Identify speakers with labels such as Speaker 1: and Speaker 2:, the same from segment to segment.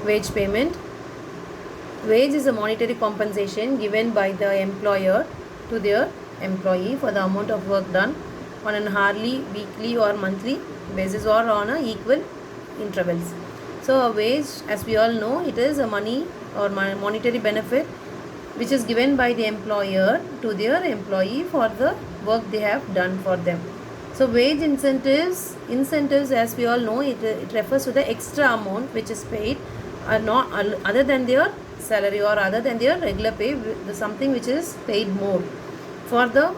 Speaker 1: Wage payment. Wage is a monetary compensation given by the employer to their employee for the amount of work done on an hourly, weekly or monthly basis or on a equal intervals. So a wage, as we all know, it is a money or monetary benefit which is given by the employer to their employee for the work they have done for them. So wage incentives as we all know, it refers to the extra amount which is paid not other than their salary or other than their regular pay, something which is paid more for the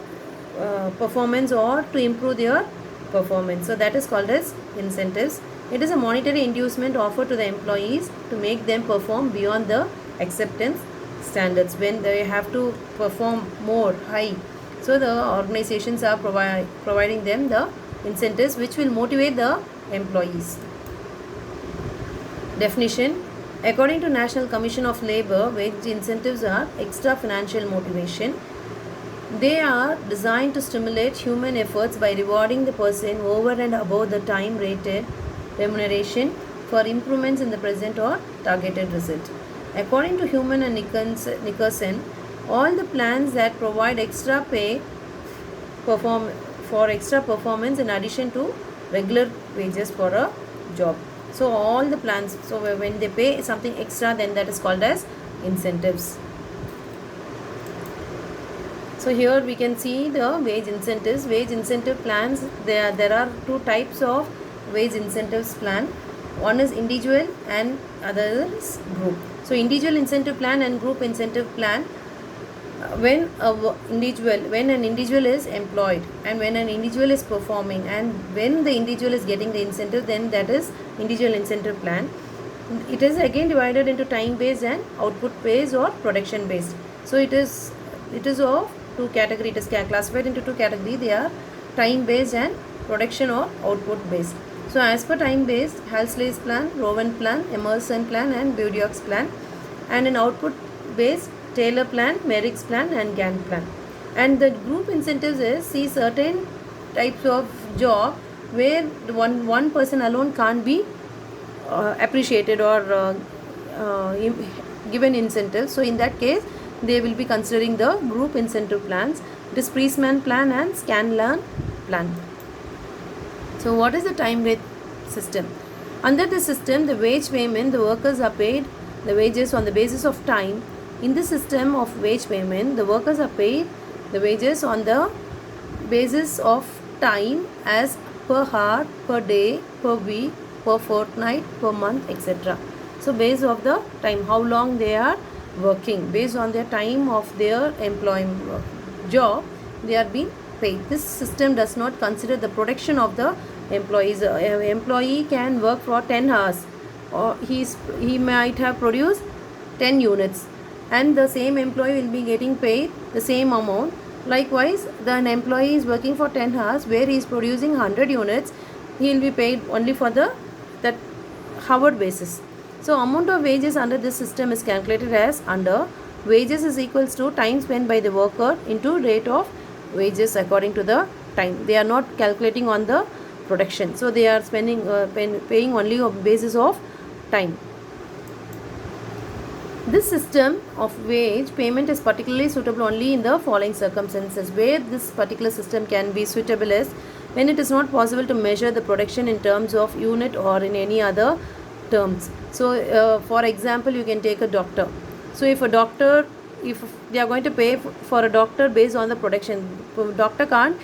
Speaker 1: performance or to improve their performance. So that is called as incentives. It is a monetary inducement offered to the employees to make them perform beyond the acceptance standards when they have to perform more high. So the organizations are providing them the incentives which will motivate the employees. Definition. According to National Commission of Labour, wage incentives are extra financial motivation. They are designed to stimulate human efforts by rewarding the person over and above the time rated remuneration for improvements in the present or targeted result. According to Human and Nickerson, all the plans that provide extra pay for extra performance in addition to regular wages for a job. So all the plans, so when they pay something extra, then that is called as incentives. So here we can see the wage incentives. Wage incentive plans, there are two types of wage incentives plan. One is individual and other is group. So individual incentive plan and group incentive plan, when an individual is employed and when an individual is performing and when the individual is getting the incentive, then that is individual incentive plan. It is again divided into time based and output based or production based. So it is of two categories. It is classified into two categories. They are time based and production or output based. So as per time based, Halsey's plan, Rowan plan, Emerson plan and Budiock's plan, and in output based, Taylor plan, Merrick's plan and Gantt plan. And the group incentives is see certain types of job where one person alone can't be appreciated or given incentives. So in that case, they will be considering the group incentive plans. It is Priestman plan and Scanlon plan. So what is the time rate system? Under the system, the wage payment, the workers are paid the wages on the basis of time. In the system of wage payment, the workers are paid the wages on the basis of time as per hour, per day, per week, per fortnight, per month, etc. So based on the time, how long they are working, based on their time of their employment job, they are being paid. This system does not consider the production of the employees. Employee can work for 10 hours or he might have produced 10 units and the same employee will be getting paid the same amount. Likewise, an employee is working for 10 hours where he is producing 100 units, he will be paid only for that hour basis. So amount of wages under this system is calculated as under wages is equals to time spent by the worker into rate of wages according to the time. They are not calculating on the production. So they are paying only on basis of time. This system of wage payment is particularly suitable only in the following circumstances. Where this particular system can be suitable is when it is not possible to measure the production in terms of unit or in any other terms. So for example, you can take a doctor. So if they are going to pay for a doctor based on the production, doctor can't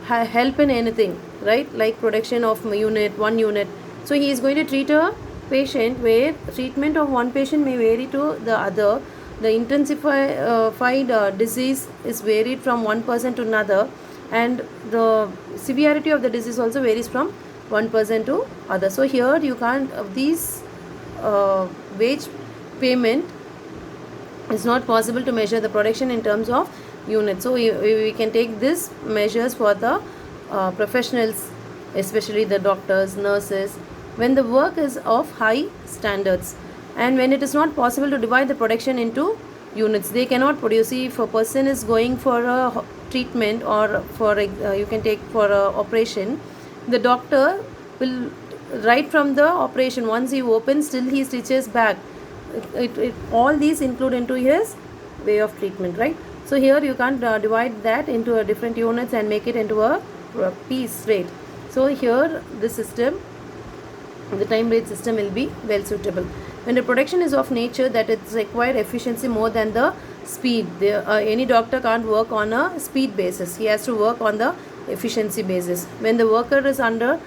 Speaker 1: help in anything, right? Like production of one unit. So he is going to treat a patient where treatment of one patient may vary to the other. The intensified disease is varied from one person to another, and the severity of the disease also varies from one person to other. So here you can't these wage payment is not possible to measure the production in terms of units. So we can take these measures for the professionals, especially the doctors, nurses, when the work is of high standards and when it is not possible to divide the production into units. They cannot produce. If a person is going for a treatment or for you can take for a operation, the doctor will right from the operation, once he opens till he stitches back, all these include into his way of treatment, right? So here you can't divide that into a different units and make it into a piece rate. So here the system, the time rate system will be well suitable. When the production is of nature that it's required efficiency more than the speed, any doctor can't work on a speed basis, he has to work on the efficiency basis when the worker is under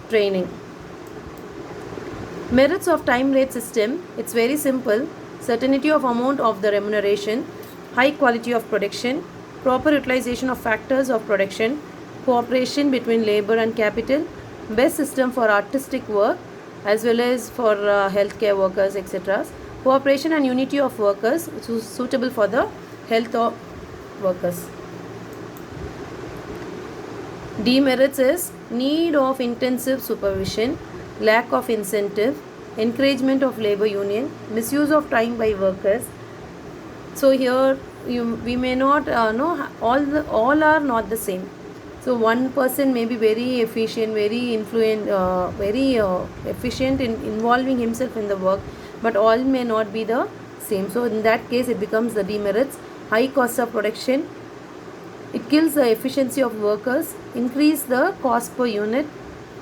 Speaker 1: training. Merits of time rate system, it's very simple: certainty of amount of the remuneration, high quality of production, proper utilization of factors of production, cooperation between labor and capital, best system for artistic work as well as for healthcare workers, etc. Cooperation and unity of workers, suitable for the health of workers. Demerits is need of intensive supervision, lack of incentive, encouragement of labor union, misuse of time by workers. So here we may not know all are not the same. So one person may be very efficient, very influent, very efficient in involving himself in the work, but all may not be the same. So in that case it becomes the demerits. High cost of production, it kills the efficiency of workers, increase the cost per unit,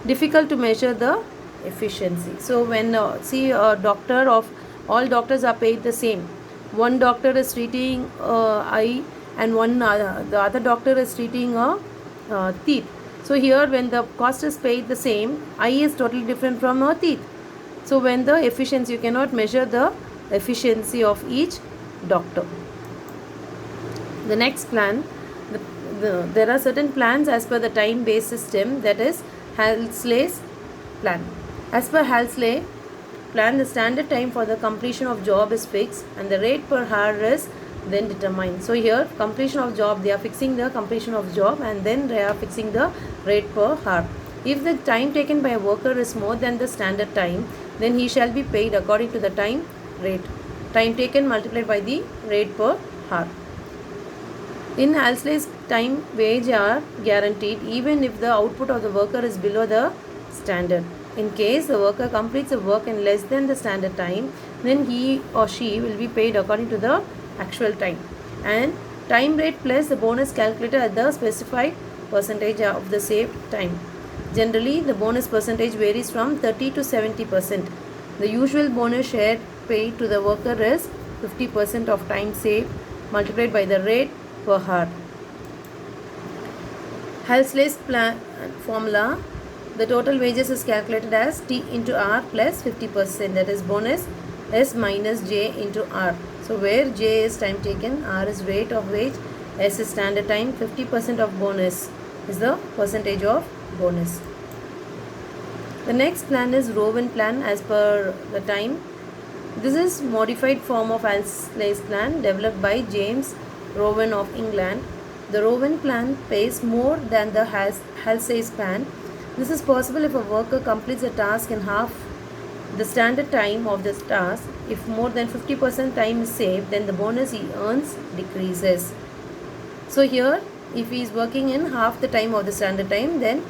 Speaker 1: difficult to measure the efficiency. So when see a doctor, of all doctors are paid the same. One doctor is treating eye and the other doctor is treating teeth. So here when the cost is paid the same, eye is totally different from teeth. So when the efficiency, you cannot measure the efficiency of each doctor. The next plan, there are certain plans as per the time based system, that is Halsey's plan. As per Halsey plan, the standard time for the completion of job is fixed and the rate per hour is then determined. So here completion of job, they are fixing the completion of job and then they are fixing the rate per hour. If the time taken by a worker is more than the standard time, then he shall be paid according to the time rate. Time taken multiplied by the rate per hour. In Halsey's time, wage are guaranteed even if the output of the worker is below the standard. In case the worker completes the work in less than the standard time, then he or she will be paid according to the actual time. And time rate plus the bonus calculated at the specified percentage of the saved time. Generally, the bonus percentage varies from 30 to 70%. The usual bonus share paid to the worker is 50% of time saved multiplied by the rate per hour. Halsey's plan formula, the total wages is calculated as T into R plus 50%, that is bonus, S minus J into R. So where J is time taken, R is rate of wage, S is standard time, 50% of bonus is the percentage of bonus. The next plan is Rowan plan as per the time. This is modified form of Halsey's plan developed by James Rowan of England. The Rowan plan pays more than the Halsey's plan. This is possible if a worker completes a task in half the standard time of this task. If more than 50% time is saved, then the bonus he earns decreases. So here, if he is working in half the time of the standard time, then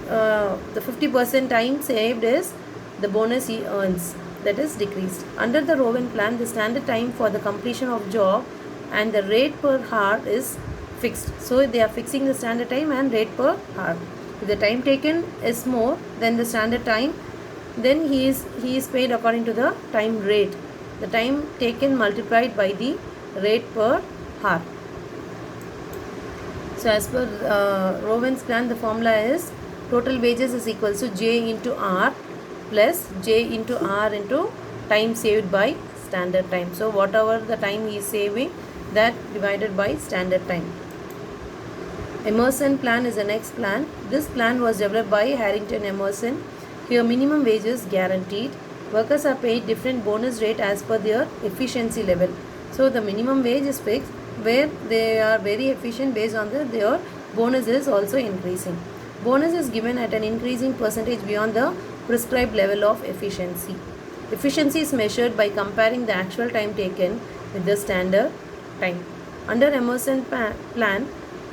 Speaker 1: the 50% time saved is the bonus he earns, that is decreased. Under the Rowan plan, the standard time for the completion of job and the rate per hour is fixed. So they are fixing the standard time and rate per hour. If the time taken is more than the standard time, then he is paid according to the time rate. The time taken multiplied by the rate per hour. So as per Rowan's plan, the formula is total wages is equal to J into R plus J into R into time saved by standard time. So whatever the time he is saving, that divided by standard time. Emerson plan is the next plan. This plan was developed by Harrington Emerson. Here minimum wages guaranteed. Workers are paid different bonus rate as per their efficiency level. So the minimum wage is fixed. Where they are very efficient, based on their bonus is also increasing. Bonus is given at an increasing percentage beyond the prescribed level of efficiency. Efficiency is measured by comparing the actual time taken with the standard time. Under Emerson plan,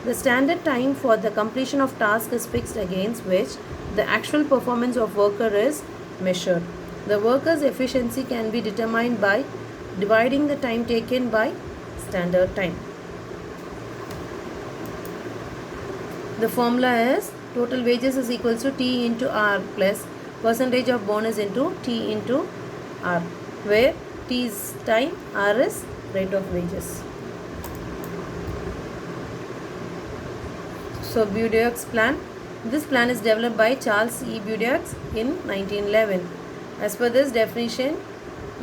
Speaker 1: The standard time for the completion of task is fixed against which the actual performance of worker is measured. The worker's efficiency can be determined by dividing the time taken by standard time. The formula is total wages is equals to T into R plus percentage of bonus into T into R, where T is time, R is rate of wages. So Boudioux plan. This plan is developed by Charles E. Boudioux in 1911. As per this definition,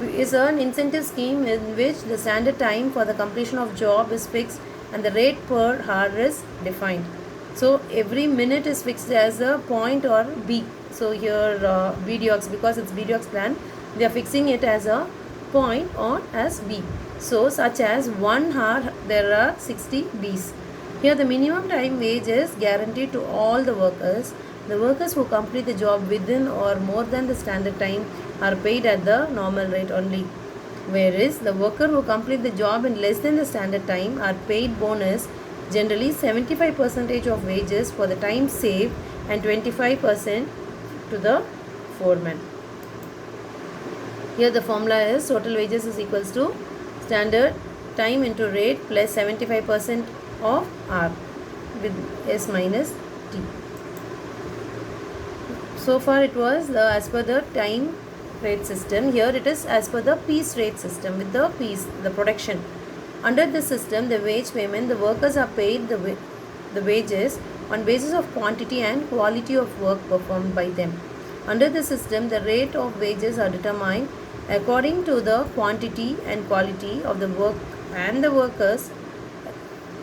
Speaker 1: is an incentive scheme in which the standard time for the completion of job is fixed and the rate per hour is defined. So every minute is fixed as a point or B. So here Boudioux, because it's Boudioux plan, they are fixing it as a point or as B. So such as 1 hour there are 60 Bs. Here the minimum time wage is guaranteed to all the workers. The workers who complete the job within or more than the standard time are paid at the normal rate only. Whereas the worker who complete the job in less than the standard time are paid bonus, generally 75% of wages for the time saved and 25% to the foreman. Here the formula is total wages is equals to standard time into rate plus 75% of R with S minus T. So far it was as per the time rate system. Here it is as per the piece rate system with the piece, the production. Under this system, the wage payment, the workers are paid the wages on basis of quantity and quality of work performed by them. Under the system, the rate of wages are determined according to the quantity and quality of the work and the workers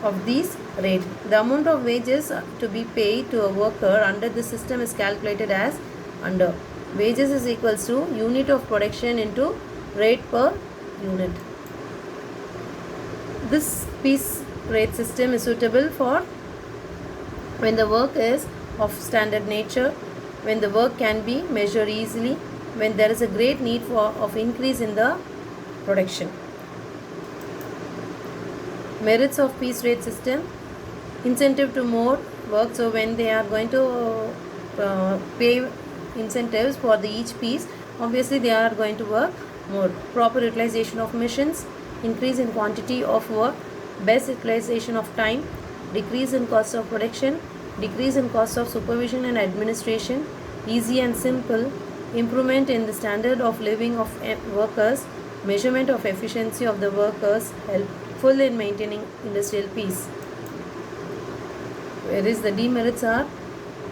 Speaker 1: of these rate. The amount of wages to be paid to a worker under the system is calculated as under. Wages is equals to unit of production into rate per unit. This piece rate system is suitable for when the work is of standard nature, when the work can be measured easily, when there is a great need of increase in the production. Merits of piece rate system: incentive to more work. So when they are going to pay incentives for each piece, obviously they are going to work more. Proper utilization of machines, increase in quantity of work, best utilization of time, decrease in cost of production, decrease in cost of supervision and administration, easy and simple, improvement in the standard of living of workers, measurement of efficiency of the workers, helpful in maintaining industrial peace. Whereas the demerits are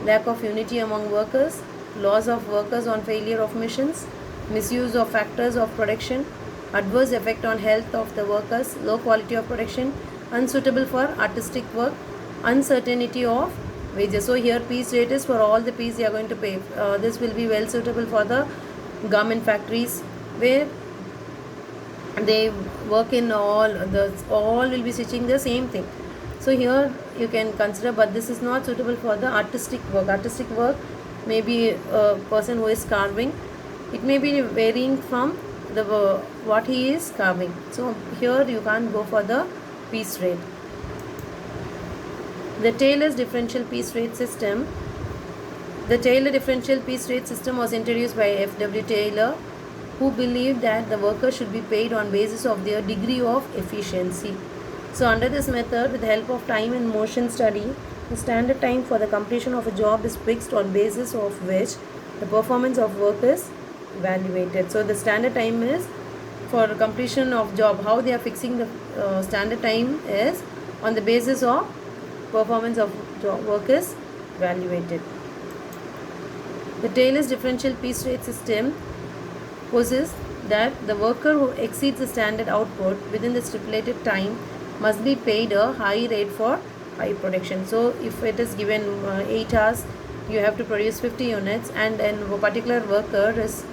Speaker 1: lack of unity among workers, loss of workers on failure of missions, misuse of factors of production, adverse effect on health of the workers, low quality of production, unsuitable for artistic work, uncertainty of wages. So here piece rate is for all the piece they are going to pay. This will be well suitable for the garment factories where they work in all will be stitching the same thing. So here you can consider, but this is not suitable for the artistic work. Artistic work may be a person who is carving. It may be varying from the what he is carving. So here you can't go for the piece rate. The Taylor's differential piece rate system. The Taylor differential piece rate system was introduced by F.W. Taylor, who believed that the workers should be paid on basis of their degree of efficiency. So under this method, with the help of time and motion study, the standard time for the completion of a job is fixed on basis of which the performance of work is evaluated. So the standard time is for completion of job. How they are fixing the standard time is on the basis of performance of job work is evaluated. The Taylor's differential piece rate system poses that the worker who exceeds the standard output within the stipulated time must be paid a high rate for high production. So if it is given 8 hours, you have to produce 50 units, and a particular worker is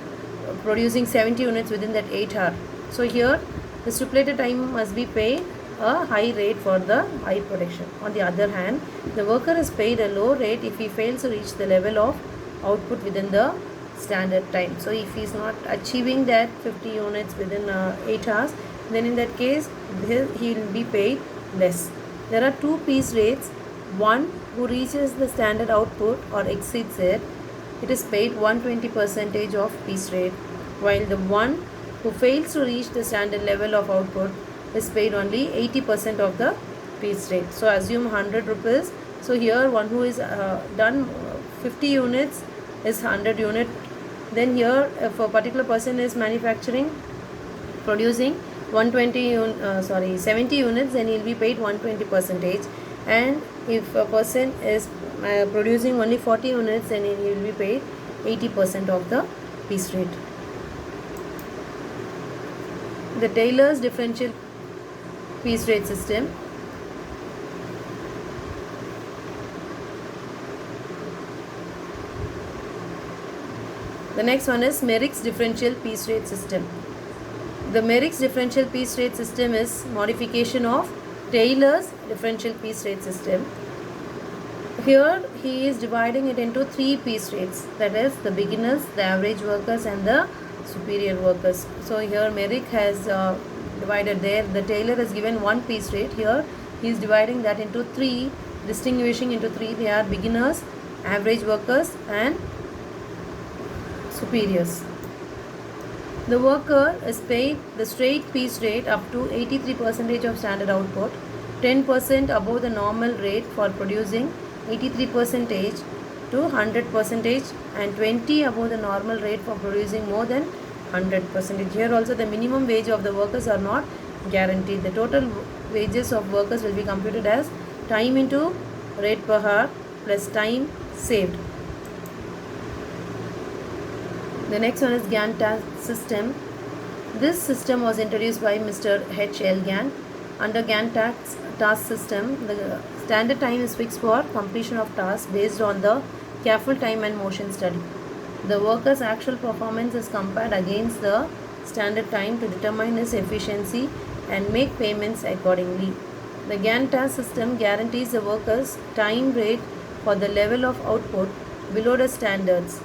Speaker 1: producing 70 units within that 8 hour. So here the stipulated time must be paid a high rate for the high production. On the other hand, the worker is paid a low rate if he fails to reach the level of output within the standard time. So if he is not achieving that 50 units within 8 hours, then in that case he will be paid less. There are two piece rates one who reaches the standard output or exceeds it, it is paid 120% of piece rate, while the one who fails to reach the standard level of output is paid only 80% of the piece rate. So assume 100 rupees. So here one who is done 50 units is 100 unit. Then here if a particular person is producing 70 units, then he will be paid 120%. And if a person is producing only 40 units, then he will be paid 80% of the piece rate. The Taylor's differential piece rate system. The next one is Merrick's differential piece rate system. The Merrick's differential piece rate system is modification of Taylor's differential piece rate system. Here he is dividing it into 3 piece rates, that is the beginners, the average workers and the superior workers. So here Merrick has divided there, the Taylor has given 1 piece rate. Here he is dividing that into 3, distinguishing into 3. They are beginners, average workers and superiors. The worker is paid the straight piece rate up to 83% of standard output, 10% above the normal rate for producing 83% to 100%, and 20 above the normal rate for producing more than 100%. Here also the minimum wage of the workers are not guaranteed. The total wages of workers will be computed as time into rate per hour plus time saved. The next one is Gantt task system. This system was introduced by Mr. H.L. Gantt. Under Gantt task system, the standard time is fixed for completion of tasks based on the careful time and motion study. The worker's actual performance is compared against the standard time to determine his efficiency and make payments accordingly. The Gantt task system guarantees the worker's time rate for the level of output below the standards.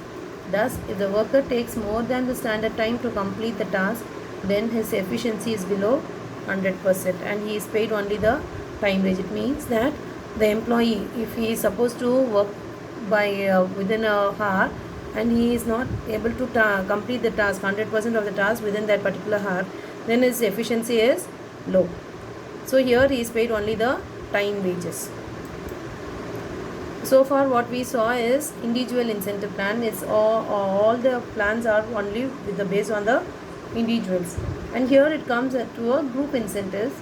Speaker 1: Thus, if the worker takes more than the standard time to complete the task, then his efficiency is below 100% and he is paid only the time rate. It means that the employee, if he is supposed to work by within a hour and he is not able to complete the task, 100% of the task within that particular hour, then his efficiency is low. So here he is paid only the time wages. So far what we saw is individual incentive plan. It's all the plans are only based on the individuals. And here it comes to a group incentives.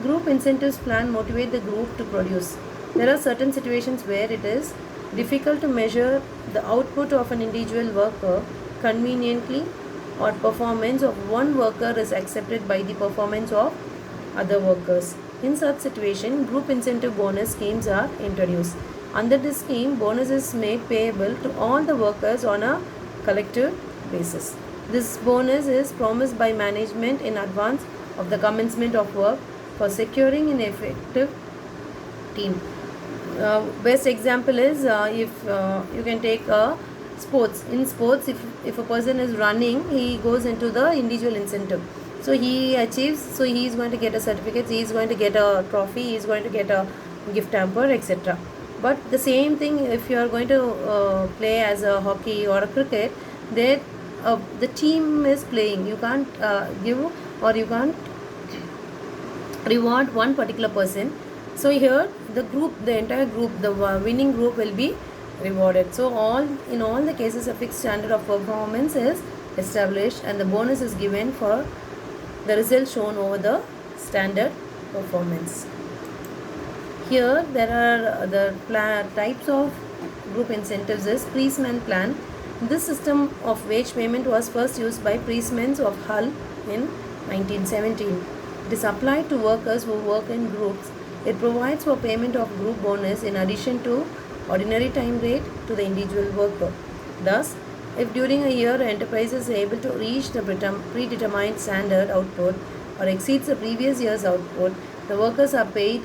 Speaker 1: Group incentives plan motivate the group to produce. There are certain situations where it is difficult to measure the output of an individual worker conveniently, or performance of one worker is accepted by the performance of other workers. In such situation, group incentive bonus schemes are introduced. Under this scheme, bonus is made payable to all the workers on a collective basis. This bonus is promised by management in advance of the commencement of work for securing an effective team. Best example is if you can take sports. In sports, if a person is running, he goes into the individual incentive. So he achieves, so he is going to get a certificate, he is going to get a trophy, he is going to get a gift hamper, etc. But the same thing if you are going to play as a hockey or a cricket, there the team is playing. You can't give or you can't reward one particular person. So here the entire group, the winning group will be rewarded. So in all the cases, a fixed standard of performance is established and the bonus is given for the result shown over the standard performance. Here there are the types of group incentives is Priestman plan. This system of wage payment was first used by Priestmen of Hull in 1917. It is applied to workers who work in groups. It provides for payment of group bonus in addition to ordinary time rate to the individual worker. Thus, if during a year an enterprise is able to reach the predetermined standard output or exceeds the previous year's output, the workers are paid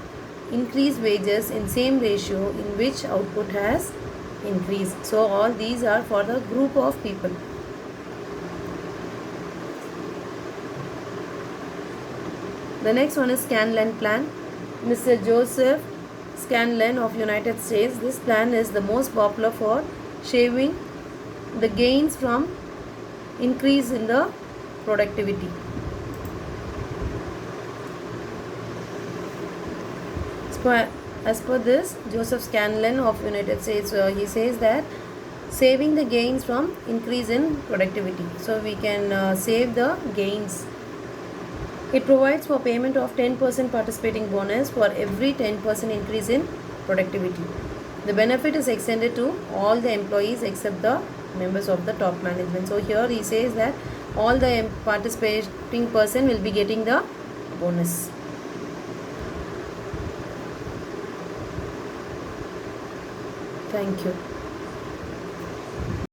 Speaker 1: increased wages in same ratio in which output has increased. So all these are for the group of people. The next one is Scanlon plan. Mr. Joseph Scanlon of United States, this plan is the most popular for shaving the gains from increase in the productivity. As per this, Joseph Scanlon of United States, he says that saving the gains from increase in productivity. So we can save the gains. It provides for payment of 10% participating bonus for every 10% increase in productivity. The benefit is extended to all the employees except the members of the top management. So here he says that all the participating person will be getting the bonus. Thank you.